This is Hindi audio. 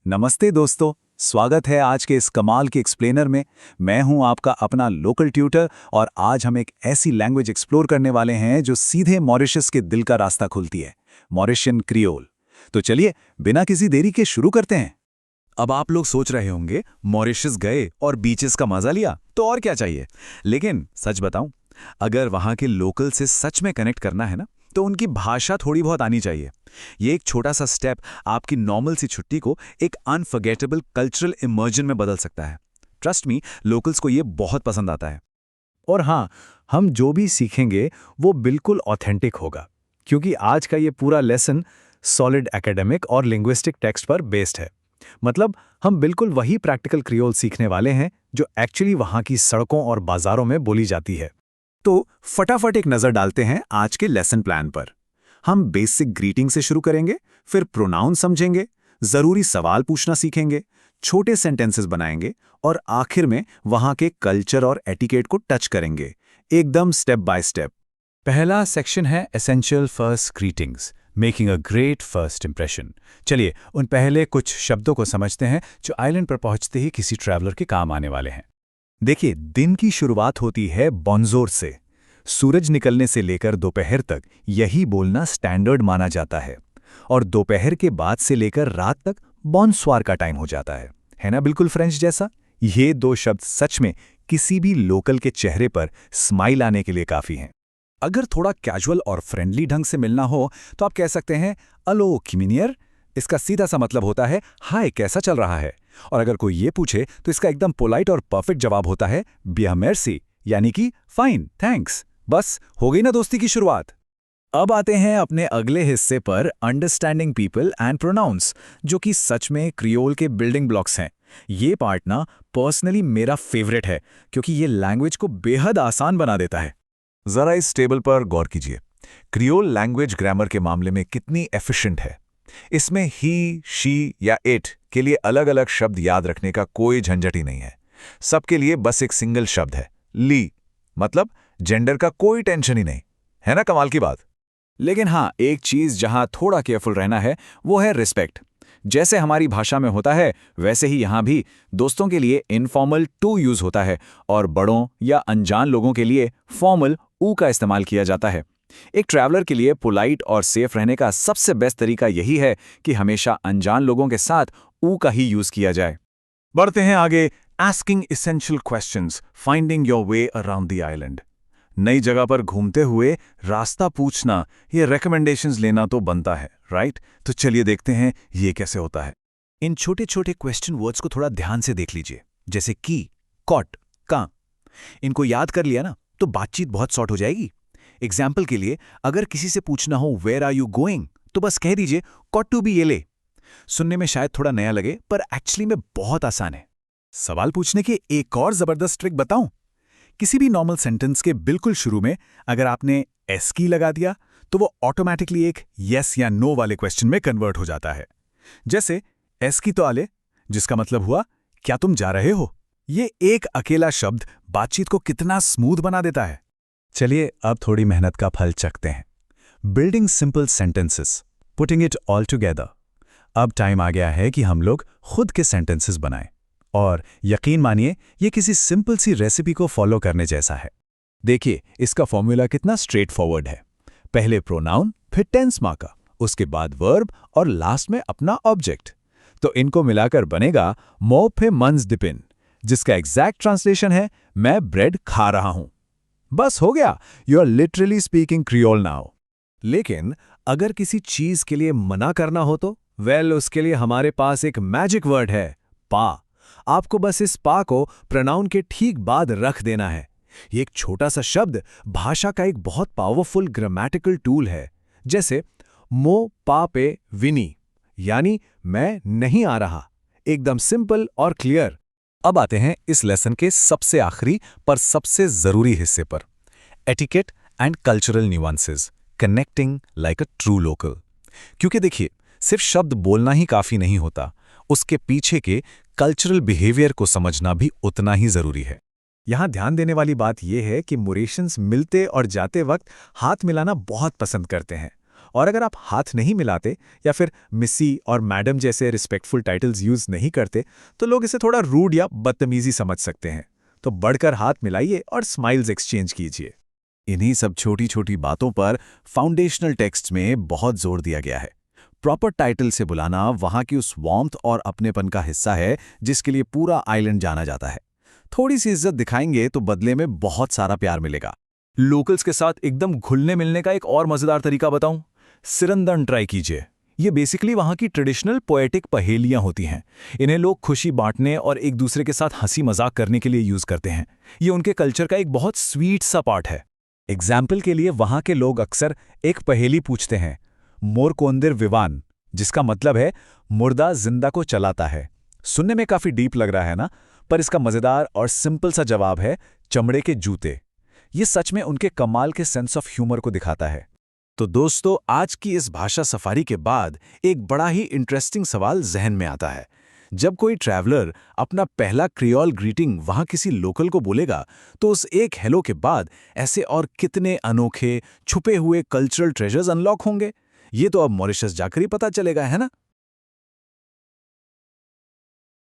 नमस्ते दोस्तों, स्वागत है आज के इस कमाल के एक्सप्लेनर में। मैं हूं आपका अपना लोकल ट्यूटर और आज हम एक ऐसी लैंग्वेज एक्सप्लोर करने वाले हैं जो सीधे मॉरिशस के दिल का रास्ता खुलती है, मॉरिशियन क्रियोल। तो चलिए बिना किसी देरी के शुरू करते हैं। अब आप लोग सोच रहे होंगे मॉरिशस गए और बीचेस का मजा लिया तो और क्या चाहिए। लेकिन सच बताऊं, अगर वहां के लोकल से सच में कनेक्ट करना है ना, तो उनकी भाषा थोड़ी बहुत आनी चाहिए। ये एक छोटा सा स्टेप आपकी नॉर्मल सी छुट्टी को एक अनफॉरगेटेबल कल्चरल इमर्जन में बदल सकता है। ट्रस्ट मी, लोकल्स को ये बहुत पसंद आता है। और हाँ, हम जो भी सीखेंगे वो बिल्कुल ऑथेंटिक होगा, क्योंकि आज का ये पूरा लेसन सॉलिड एकेडमिक और लिंग्विस्टिक टेक्स्ट पर बेस्ड है। मतलब हम बिल्कुल वही प्रैक्टिकल क्रियोल सीखने वाले हैं जो एक्चुअली वहाँ की सड़कों और बाजारों में बोली जाती है। तो फटाफट एक नज़र डालते हैं आज के लेसन प्लान पर। हम बेसिक ग्रीटिंग से शुरू करेंगे, फिर प्रोनाउन समझेंगे, ज़रूरी सवाल पूछना सीखेंगे, छोटे सेंटेंसेस बनाएंगे और आखिर में वहाँ के कल्चर और एटिकेट को टच करेंगे, एकदम स्टेप बाय स्टेप। पहला सेक्शन है essential first greetings, making a great first impression. चलिए उन पहले कुछ शब्दों को समझते हैं जो आइलैंड पर पहुंचते ही किसी ट्रैवलर के काम आने वाले हैं। देखिए, दिन की शुरुआत होती है बॉन्जोर से। सूरज निकलने से लेकर दोपहर तक यही बोलना स्टैंडर्ड माना जाता है, और दोपहर के बाद से लेकर रात तक बॉनस्वार का टाइम हो जाता है ना, बिल्कुल फ्रेंच जैसा। ये दो शब्द सच में किसी भी लोकल के चेहरे पर स्माइल आने के लिए काफी हैं। अगर थोड़ा कैजुअल और फ्रेंडली ढंग से मिलना हो तो आप कह सकते हैं अलो किमिनियर। इसका सीधा सा मतलब होता है हाय, कैसा चल रहा है। और अगर कोई ये पूछे तो इसका एकदम पोलाइट और परफेक्ट जवाब होता है बिया मेर्सी, यानी कि फाइन, थैंक्स। बस हो गई ना दोस्ती की शुरुआत। अब आते हैं अपने अगले हिस्से पर, अंडरस्टैंडिंग पीपल एंड प्रोनाउंस, जो कि सच में क्रियोल के बिल्डिंग ब्लॉक्स हैं। ये पार्ट ना पर्सनली मेरा फेवरेट है, क्योंकि ये लैंग्वेज को बेहद आसान बना देता है। जरा इस टेबल पर गौर कीजिए। क्रियोल लैंग्वेज ग्रामर के मामले में कितनी एफिशिएंट है। इसमें ही, शी या इट के लिए अलग अलग शब्द याद रखने का कोई झंझट ही नहीं है। सबके लिए बस एक सिंगल शब्द है, ली। मतलब जेंडर का कोई टेंशन ही नहीं है ना। कमाल की बात। लेकिन हाँ, एक चीज जहां थोड़ा केयरफुल रहना है वो है रिस्पेक्ट। जैसे हमारी भाषा में होता है, वैसे ही यहां भी दोस्तों के लिए इनफॉर्मल टू यूज होता है और बड़ों या अनजान लोगों के लिए फॉर्मल ऊ का इस्तेमाल किया जाता है। एक ट्रैवलर के लिए पोलाइट और सेफ रहने का सबसे बेस्ट तरीका यही है कि हमेशा अनजान लोगों के साथ ऊ का ही यूज किया जाए। बढ़ते हैं आगे। Asking essential questions, finding your way around the island. नई जगह पर घूमते हुए रास्ता पूछना, ये रिकमेंडेशंस लेना तो बनता है, राइट? तो चलिए देखते हैं ये कैसे होता है। इन छोटे छोटे क्वेश्चन वर्ड्स को थोड़ा ध्यान से देख लीजिए, जैसे की, कॉट, कहाँ। इनको याद कर लिया ना तो बातचीत बहुत शॉर्ट हो जाएगी। एग्जाम्पल के लिए, अगर किसी से पूछना हो वेयर आर यू गोइंग, तो बस कह दीजिए कॉट टू बी येले। सुनने में शायद थोड़ा नया लगे, पर एक्चुअली में बहुत आसान है। सवाल पूछने के एक और जबरदस्त ट्रिक बताऊं। किसी भी नॉर्मल सेंटेंस के बिल्कुल शुरू में अगर आपने एस की लगा दिया तो वो ऑटोमेटिकली एक यस या नो वाले क्वेश्चन में कन्वर्ट हो जाता है। जैसे एस की तो आले, जिसका मतलब हुआ क्या तुम जा रहे हो। ये एक अकेला शब्द बातचीत को कितना स्मूथ बना देता है। चलिए अब थोड़ी मेहनत का फल चखते हैं। Building simple sentences, putting it all together. अब टाइम आ गया है कि हम लोग खुद के सेंटेंसेस बनाएं, और यकीन मानिए ये किसी सिंपल सी रेसिपी को फॉलो करने जैसा है। देखिए इसका फॉर्मूला कितना स्ट्रेट फॉरवर्ड है। पहले प्रोनाउन, फिर टेंस मार्कर, उसके बाद वर्ब और लास्ट में अपना ऑब्जेक्ट। तो इनको मिलाकर बनेगा मो पे मंस डिपिन, जिसका एग्जैक्ट ट्रांसलेशन है मैं ब्रेड खा रहा हूं। बस हो गया, you are literally speaking Creole now. लेकिन अगर किसी चीज के लिए मना करना हो तो उसके लिए हमारे पास एक मैजिक वर्ड है, पा। आपको बस इस पा को प्रोनाउन के ठीक बाद रख देना है। ये एक छोटा सा शब्द भाषा का एक बहुत पावरफुल ग्रामेटिकल टूल है। जैसे मो पा पे विनी, यानी मैं नहीं आ रहा। एकदम सिंपल और क्लियर। अब आते हैं इस लेसन के सबसे आखिरी पर सबसे जरूरी हिस्से पर, etiquette and cultural nuances, connecting like a true local. क्योंकि देखिए, सिर्फ शब्द बोलना ही काफी नहीं होता, उसके पीछे के कल्चरल बिहेवियर को समझना भी उतना ही जरूरी है। यहां ध्यान देने वाली बात यह है कि मॉरिशंस मिलते और जाते वक्त हाथ मिलाना बहुत पसंद करते हैं, और अगर आप हाथ नहीं मिलाते या फिर मिसी और मैडम जैसे रिस्पेक्टफुल टाइटल्स यूज नहीं करते तो लोग इसे थोड़ा रूड या बदतमीजी समझ सकते हैं। तो बढ़कर हाथ मिलाइए और स्माइल्स एक्सचेंज कीजिए। इन्हीं सब छोटी छोटी बातों पर फाउंडेशनल टेक्स्ट में बहुत जोर दिया गया है। प्रॉपर टाइटल से बुलाना वहां की उस वार्मथ और अपनेपन का हिस्सा है जिसके लिए पूरा आइलैंड जाना जाता है। थोड़ी सी इज्जत दिखाएंगे तो बदले में बहुत सारा प्यार मिलेगा। लोकल्स के साथ एकदम घुलने मिलने का एक और मजेदार तरीका बताऊं? सिरंदन ट्राई कीजिए। ये बेसिकली वहां की ट्रेडिशनल पोएटिक पहेलियां होती हैं। इन्हें लोग खुशी बांटने और एक दूसरे के साथ हंसी मजाक करने के लिए यूज करते हैं। ये उनके कल्चर का एक बहुत स्वीट सा पार्ट है। एग्जाम्पल के लिए वहां के लोग अक्सर एक पहेली पूछते हैं, मोर कोंदिर विवान, जिसका मतलब है मुर्दा जिंदा को चलाता है। सुनने में काफी डीप लग रहा है ना, पर इसका मजेदार और सिंपल सा जवाब है चमड़े के जूते। ये सच में उनके कमाल के सेंस ऑफ ह्यूमर को दिखाता है। तो दोस्तों, आज की इस भाषा सफारी के बाद एक बड़ा ही इंटरेस्टिंग सवाल जहन में आता है। जब कोई ट्रैवलर अपना पहला क्रियोल ग्रीटिंग वहां किसी लोकल को बोलेगा तो उस एक हेलो के बाद ऐसे और कितने अनोखे छुपे हुए कल्चरल ट्रेजर्स अनलॉक होंगे, ये तो अब मॉरिशस जाकर ही पता चलेगा, है ना?